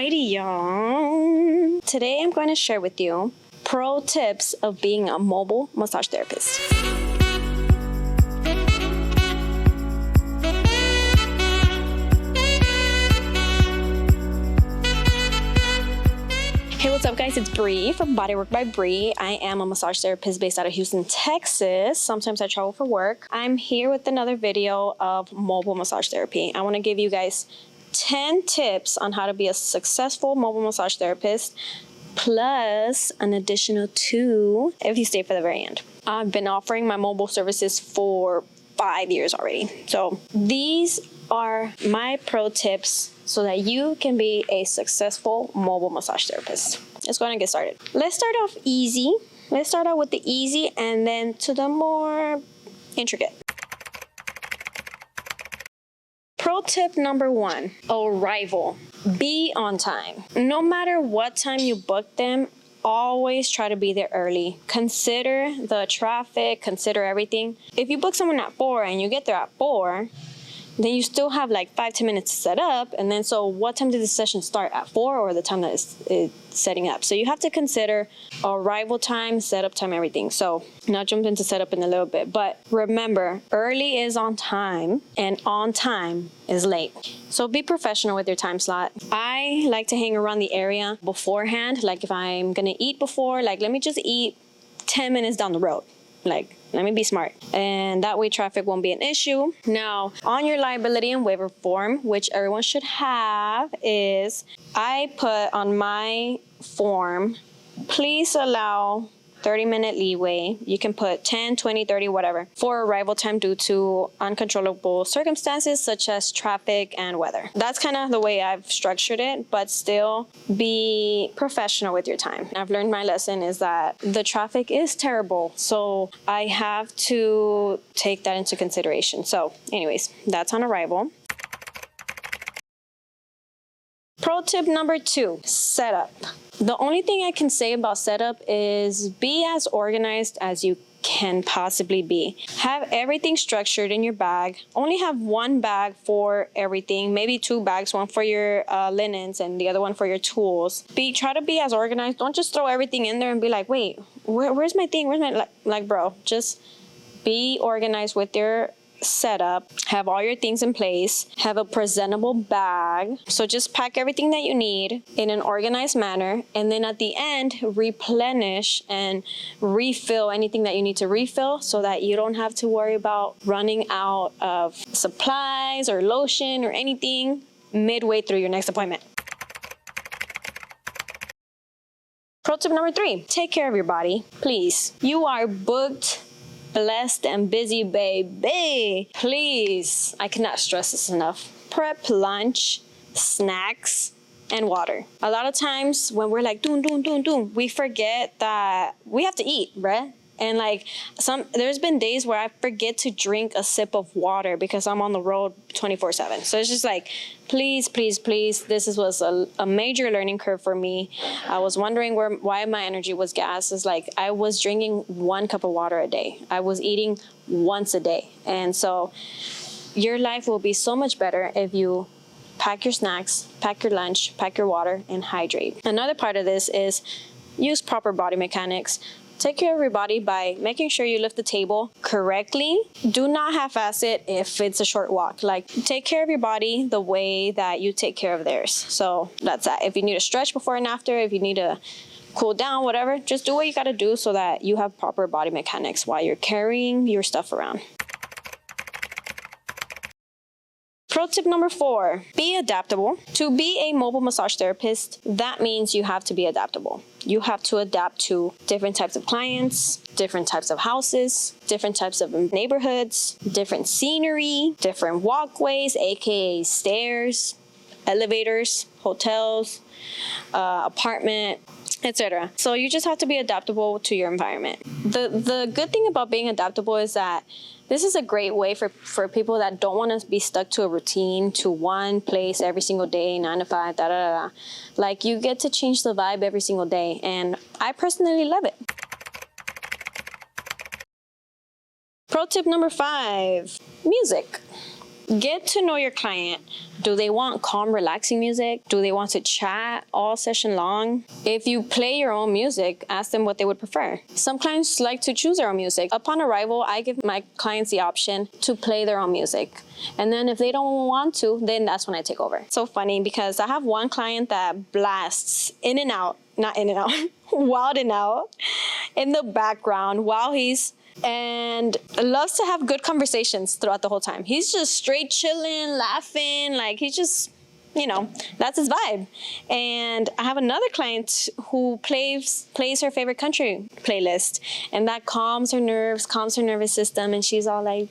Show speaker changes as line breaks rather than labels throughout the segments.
Alrighty, y'all. Today I'm going to share with you pro tips of being a mobile massage therapist. Hey, what's up, guys? It's Bree from Bodywork by Bree. I am a massage therapist based out of Houston, Texas. Sometimes I travel for work. I'm here with another video of mobile massage therapy. I want to give you guys 10 tips on how to be a successful mobile massage therapist, plus an additional 2 if you stay for the very end. I've been offering my mobile services for 5 years already. So these are my pro tips so that you can be a successful mobile massage therapist. Let's go ahead and get started. Let's start off easy. Let's start out with the easy and then to the more intricate. Pro tip number 1, arrival. Be on time. No matter what time you book them, always try to be there early. Consider the traffic, consider everything. If you book someone at 4 and you get there at 4, then you still have like 5-10 minutes to set up. And then so what time did the session start, at 4 or the time that it's setting up? So you have to consider arrival time, setup time, everything. So now jump into setup in a little bit. But remember, early is on time and on time is late. So be professional with your time slot. I like to hang around the area beforehand. Like if I'm gonna eat before, like let me just eat 10 minutes down the road. Like, let me be smart. And that way traffic won't be an issue. Now, on your liability and waiver form, which everyone should have, is I put on my form, please allow 30-minute leeway. You can put 10, 20, 30, whatever, for arrival time due to uncontrollable circumstances such as traffic and weather. That's kind of the way I've structured it, but still be professional with your time. I've learned my lesson is that the traffic is terrible, so I have to take that into consideration. So anyways, that's on arrival. Pro tip number 2, setup. The only thing I can say about setup is be as organized as you can possibly be. Have everything structured in your bag. Only have one bag for everything, maybe 2 bags, one for your linens and the other one for your tools. Try to be as organized. Don't just throw everything in there and be like, wait, where's my thing? Where's my, like bro, just be organized with your setup. Have all your things in place. Have a presentable bag. So just pack everything that you need in an organized manner, and then at the end replenish and refill anything that you need to refill so that you don't have to worry about running out of supplies or lotion or anything midway through your next appointment. Pro tip number 3, take care of your body, please. You are booked, blessed and busy, baby. Please, I cannot stress this enough. Prep lunch, snacks, and water. A lot of times when we're like, doom, we forget that we have to eat, bruh. And like there's been days where I forget to drink a sip of water because I'm on the road 24/7. So it's just like, please, this was a major learning curve for me. I was wondering why my energy was gas. It's like I was drinking 1 cup of water a day. I was eating once a day. And so your life will be so much better if you pack your snacks, pack your lunch, pack your water, and hydrate. Another part of this is use proper body mechanics. Take care of your body by making sure you lift the table correctly. Do not half-ass it if it's a short walk. Like, take care of your body the way that you take care of theirs. So that's that. If you need to stretch before and after, if you need to cool down, whatever, just do what you gotta do so that you have proper body mechanics while you're carrying your stuff around. Pro tip number 4, be adaptable. To be a mobile massage therapist, that means you have to be adaptable. You have to adapt to different types of clients, different types of houses, different types of neighborhoods, different scenery, different walkways, aka stairs, elevators, hotels, apartment, etc. So you just have to be adaptable to your environment. The good thing about being adaptable is that this is a great way for people that don't want to be stuck to a routine, to one place every single day, 9 to 5, Like, you get to change the vibe every single day, and I personally love it. Pro tip number 5, music. Get to know your client. Do they want calm, relaxing music? Do they want to chat all session long? If you play your own music, ask them what they would prefer. Some clients like to choose their own music. Upon arrival, I give my clients the option to play their own music. And then if they don't want to, then that's when I take over. So funny because I have one client that blasts in and out, not in and out, wild and out in the background while he's and loves to have good conversations throughout the whole time. He's just straight chilling, laughing, like he's just, that's his vibe. And I have another client who plays her favorite country playlist, and that calms her nerves, calms her nervous system, and she's all like,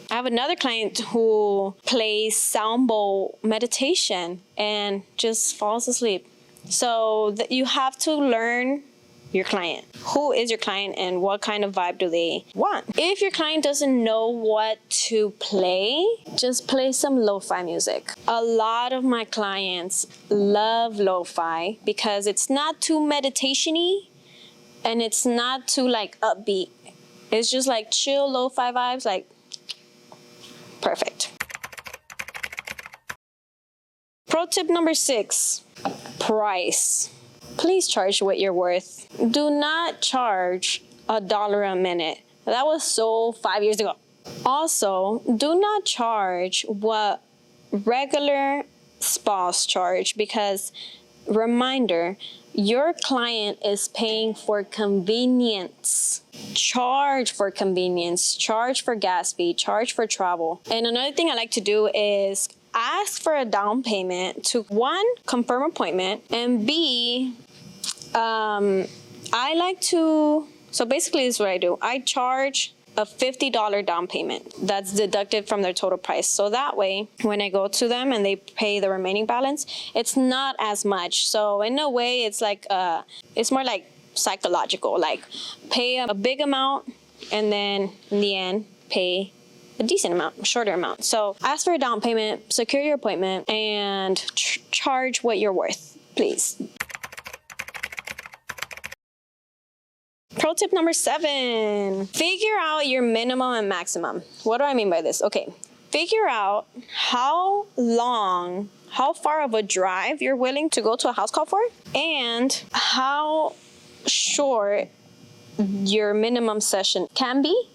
I have another client who plays sound bowl meditation and just falls asleep. So you have to learn your client. Who is your client and what kind of vibe do they want? If your client doesn't know what to play, just play some lo-fi music. A lot of my clients love lo-fi because it's not too meditation-y and it's not too like upbeat. It's just like chill lo-fi vibes, like perfect. Pro tip number 6, price. Please charge what you're worth. Do not charge $1 a minute. That was so 5 years ago. Also, do not charge what regular spas charge because, reminder, your client is paying for convenience. Charge for convenience, charge for gas fee, charge for travel. And another thing I like to do is ask for a down payment to 1, confirm appointment, and B, I like to, so basically this is what I do. I charge a $50 down payment that's deducted from their total price. So that way, when I go to them and they pay the remaining balance, it's not as much. So in a way, it's like, it's more like psychological, like pay a big amount and then in the end, pay a decent amount, shorter amount. So ask for a down payment, secure your appointment, and charge what you're worth, please. Pro tip number 7, figure out your minimum and maximum. What do I mean by this? Okay, figure out how far of a drive you're willing to go to a house call for, and how short your minimum session can be.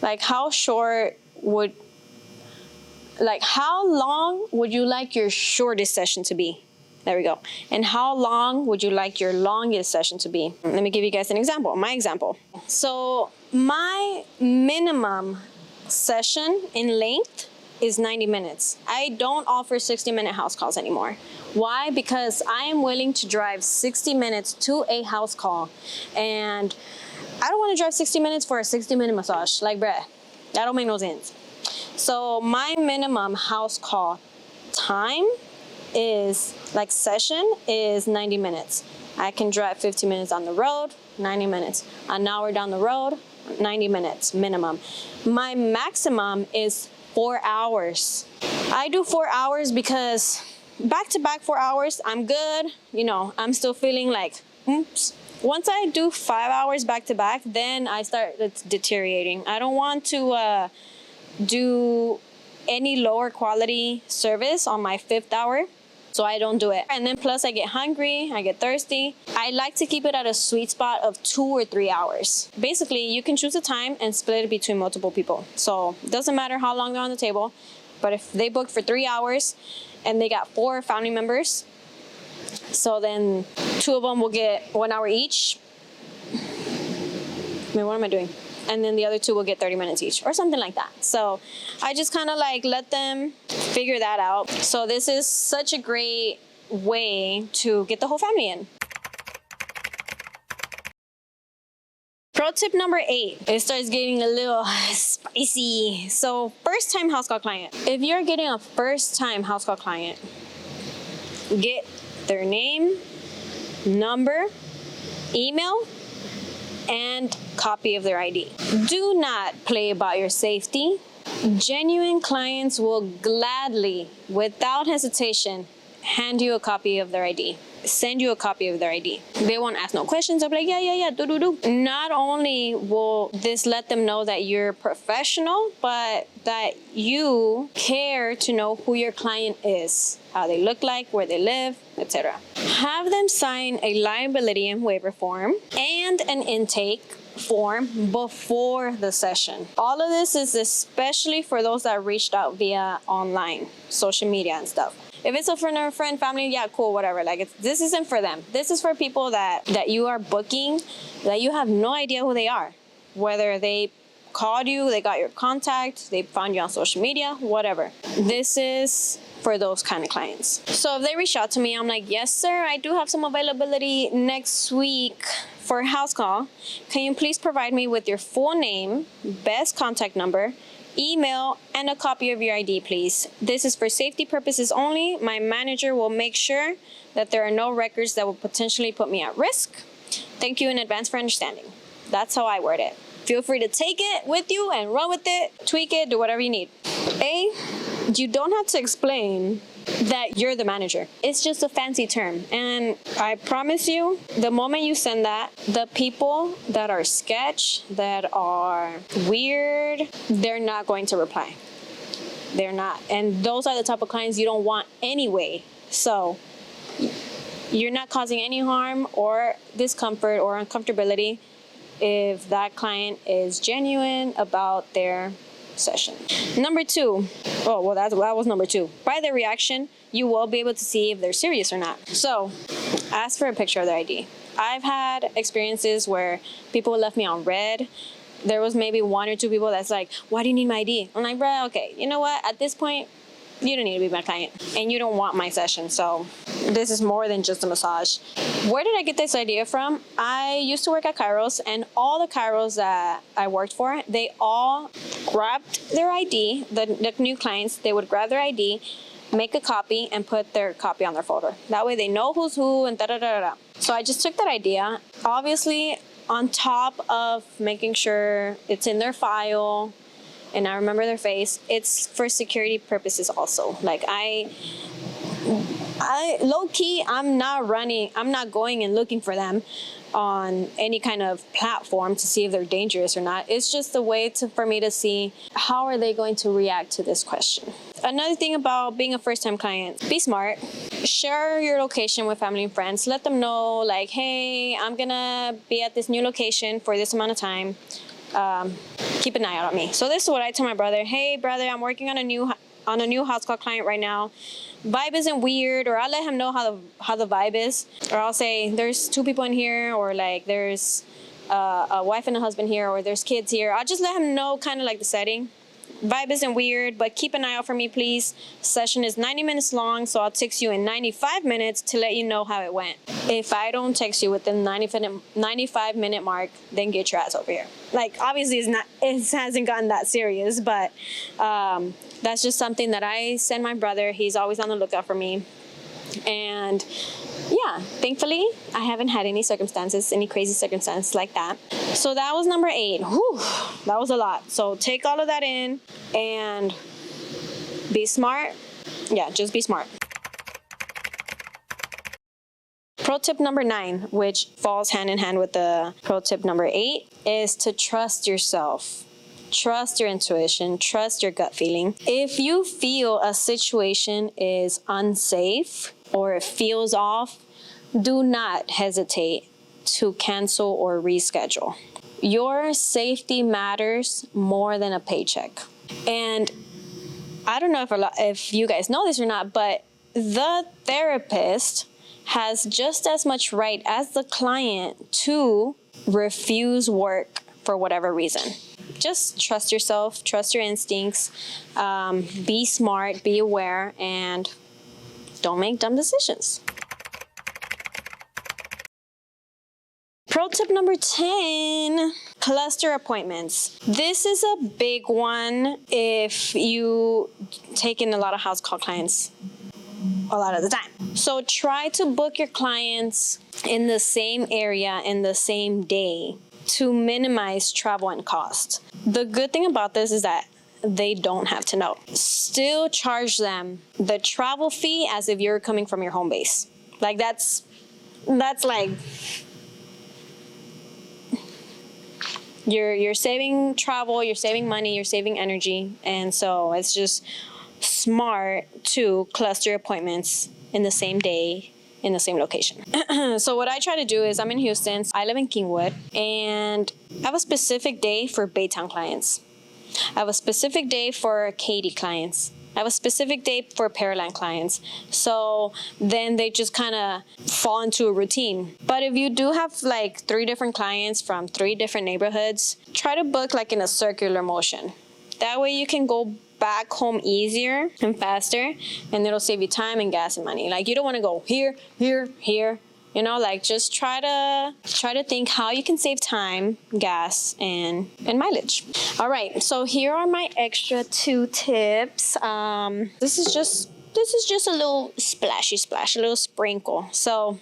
Like how long would you like your shortest session to be? There we go. And how long would you like your longest session to be? Let me give you guys an example, my example. So my minimum session in length is 90 minutes. I don't offer 60-minute house calls anymore. Why? Because I am willing to drive 60 minutes to a house call. And I don't want to drive 60 minutes for a 60-minute massage. Like, bruh, that don't make no sense. So my minimum house call time is, like session, is 90 minutes. I can drive 15 minutes on the road, 90 minutes. An hour down the road, 90 minutes minimum. My maximum is 4 hours. I do 4 hours because back-to-back 4 hours, I'm good. I'm still feeling like, oops. Once I do 5 hours back-to-back, then I start deteriorating. I don't want to do any lower quality service on my 5th hour. So I don't do it. And then plus I get hungry, I get thirsty. I like to keep it at a sweet spot of 2 or 3 hours. Basically, you can choose a time and split it between multiple people. So it doesn't matter how long they're on the table, but if they booked for 3 hours and they got 4 family members, so then 2 of them will get 1 hour each. What am I doing? And then the other 2 will get 30 minutes each or something like that. So I just kind of like let them figure that out. So this is such a great way to get the whole family in. Pro tip number 8, it starts getting a little spicy. So first time house call client. If you're getting a first time house call client, get their name, number, email, and copy of their ID. Do not play about your safety. Genuine clients will gladly, without hesitation, hand you a copy of their ID, send you a copy of their ID. They won't ask no questions. They'll be like, yeah, do. Not only will this let them know that you're professional, but that you care to know who your client is, how they look like, where they live, etc. Have them sign a liability and waiver form and an intake form before the session. All of this is especially for those that reached out via online, social media and stuff. If it's a friend or a friend, family, yeah, cool, whatever. Like, this isn't for them. This is for people that you are booking, that you have no idea who they are. Whether they called you, they got your contact, they found you on social media, whatever. This is for those kind of clients. So if they reach out to me, I'm like, yes, sir, I do have some availability next week for a house call. Can you please provide me with your full name, best contact number, email, and a copy of your ID, please. This is for safety purposes only. My manager will make sure that there are no records that will potentially put me at risk. Thank you in advance for understanding. That's how I word it. Feel free to take it with you and run with it, tweak it, do whatever you need. You don't have to explain that you're the manager. It's just a fancy term. And I promise you, the moment you send that, the people that are sketch, that are weird, they're not going to reply. They're not. And those are the type of clients you don't want anyway. So you're not causing any harm or discomfort or uncomfortability if that client is genuine about their session. Number 2. Oh, well, that was number 2. By their reaction, you will be able to see if they're serious or not. So ask for a picture of their ID. I've had experiences where people left me on red. There was maybe 1 or 2 people that's like, why do you need my ID? I'm like, bro, okay, you know what? At this point, you don't need to be my client and you don't want my session. So this is more than just a massage. Where did I get this idea from? I used to work at Kairos, and all the Kairos that I worked for, they all grabbed their ID, the new clients, they would grab their ID, make a copy, and put their copy on their folder. That way they know who's who and da-da-da-da-da. So I just took that idea, obviously on top of making sure it's in their file, and I remember their face, it's for security purposes also. Like I low-key, I'm not going and looking for them on any kind of platform to see if they're dangerous or not. It's just a way for me to see how are they going to react to this question. Another thing about being a first-time client, be smart. Share your location with family and friends. Let them know, like, hey, I'm gonna be at this new location for this amount of time. Keep an eye out on me. So this is what I tell my brother. Hey, brother, I'm working on a new house call client right now. Vibe isn't weird, or I'll let him know how the vibe is, or I'll say there's 2 people in here, or like there's a wife and a husband here, or there's kids here. I'll just let him know kind of like the setting. Vibe isn't weird, but keep an eye out for me, please. Session is 90 minutes long, so I'll text you in 95 minutes to let you know how it went. If I don't text you within 95-minute mark, then get your ass over here. Like, obviously, it hasn't gotten that serious, but that's just something that I send my brother. He's always on the lookout for me. And yeah, thankfully, I haven't had any crazy circumstances like that. So that was number 8. Whew, that was a lot. So take all of that in and be smart. Yeah, just be smart. Pro tip number 9, which falls hand in hand with the pro tip number 8, is to trust yourself. Trust your intuition, trust your gut feeling. If you feel a situation is unsafe or it feels off, do not hesitate to cancel or reschedule. Your safety matters more than a paycheck. And I don't know if you guys know this or not, but the therapist has just as much right as the client to refuse work for whatever reason. Just trust yourself, trust your instincts, be smart, be aware, and don't make dumb decisions. Pro tip number 10, cluster appointments. This is a big one if you take in a lot of house call clients a lot of the time. So try to book your clients in the same area in the same day to minimize travel and cost. The good thing about this is that they don't have to know. Still charge them the travel fee as if you're coming from your home base. Like that's like you're saving travel, you're saving money, you're saving energy, and so it's just smart to cluster appointments in the same day in the same location. So what I try to do is I'm in Houston, I live in Kingwood, and I have a specific day for Baytown clients. I have a specific day for Katy clients. I have a specific day for Pearland clients. So then they just kind of fall into a routine. But if you do have like 3 different clients from 3 different neighborhoods, try to book like in a circular motion. That way you can go back home easier and faster, and it'll save you time and gas and money. Like you don't want to go here, here, here. You know, like just try to think how you can save time, gas, and mileage. All right, so here are my extra 2 tips. This is just a little splashy splash, a little sprinkle. So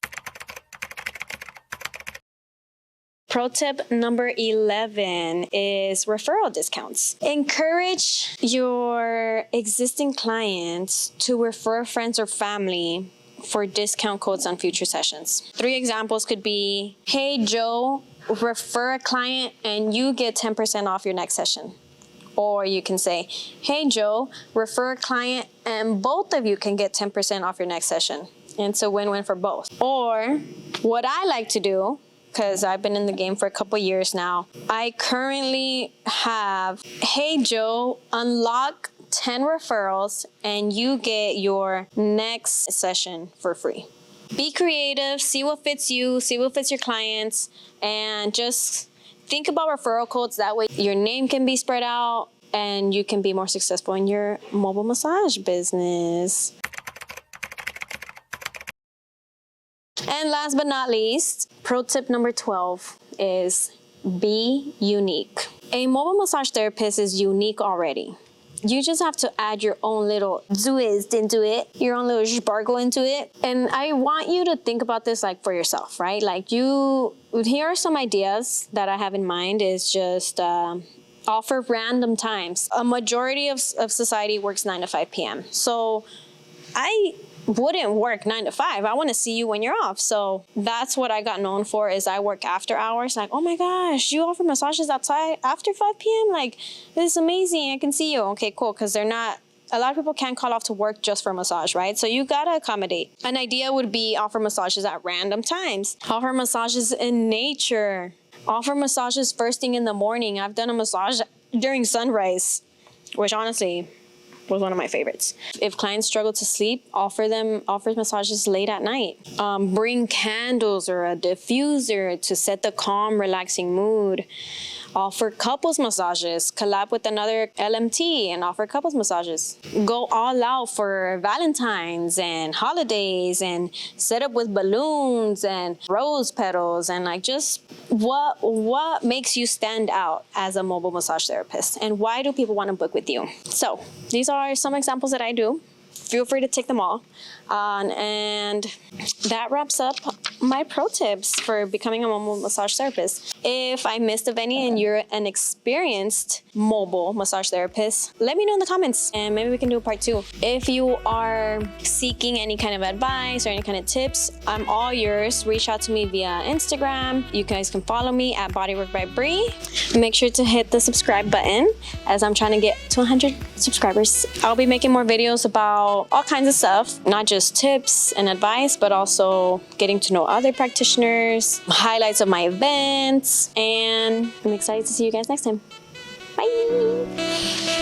pro tip number 11 is referral discounts. Encourage your existing clients to refer friends or family for discount codes on future sessions. 3 examples could be, hey Joe, refer a client and you get 10% off your next session. Or you can say, hey Joe, refer a client and both of you can get 10% off your next session. And it's a win-win for both. Or what I like to do, because I've been in the game for a couple years now, I currently have, hey Joe, unlock 10 referrals and you get your next session for free. Be creative, see what fits you, see what fits your clients, and just think about referral codes. That way your name can be spread out and you can be more successful in your mobile massage business. And last but not least, pro tip number 12 is be unique. A mobile massage therapist is unique already. You just have to add your own little twist into it, your own little sparkle into it. And I want you to think about this like for yourself, right? Like here are some ideas that I have in mind is just offer random times. A majority of society works 9 to 5 p.m. So I wouldn't work 9 to 5. I want to see you when you're off. So that's what I got known for is I work after hours. Like, oh my gosh, you offer massages outside after 5 p.m.? Like, this is amazing. I can see you. Okay, cool. Because a lot of people can't call off to work just for massage, right? So you got to accommodate. An idea would be offer massages at random times. Offer massages in nature. Offer massages first thing in the morning. I've done a massage during sunrise, which honestly was one of my favorites. If clients struggle to sleep, offer massages late at night. Bring candles or a diffuser to set the calm, relaxing mood. Offer couples massages. Collab with another LMT and offer couples massages. Go all out for Valentine's and holidays and set up with balloons and rose petals and like just what makes you stand out as a mobile massage therapist and why do people want to book with you? So these are some examples that I do. Feel free to take them all. And that wraps up my pro tips for becoming a mobile massage therapist. If I missed of any and you're an experienced mobile massage therapist, let me know in the comments and maybe we can do a part 2. If you are seeking any kind of advice or any kind of tips, I'm all yours. Reach out to me via Instagram. You guys can follow me at Bodywork by Bree. Make sure to hit the subscribe button as I'm trying to get to 100 subscribers. I'll be making more videos about all kinds of stuff, not just tips and advice, but also getting to know other practitioners, highlights of my events, and I'm excited to see you guys next time. Bye!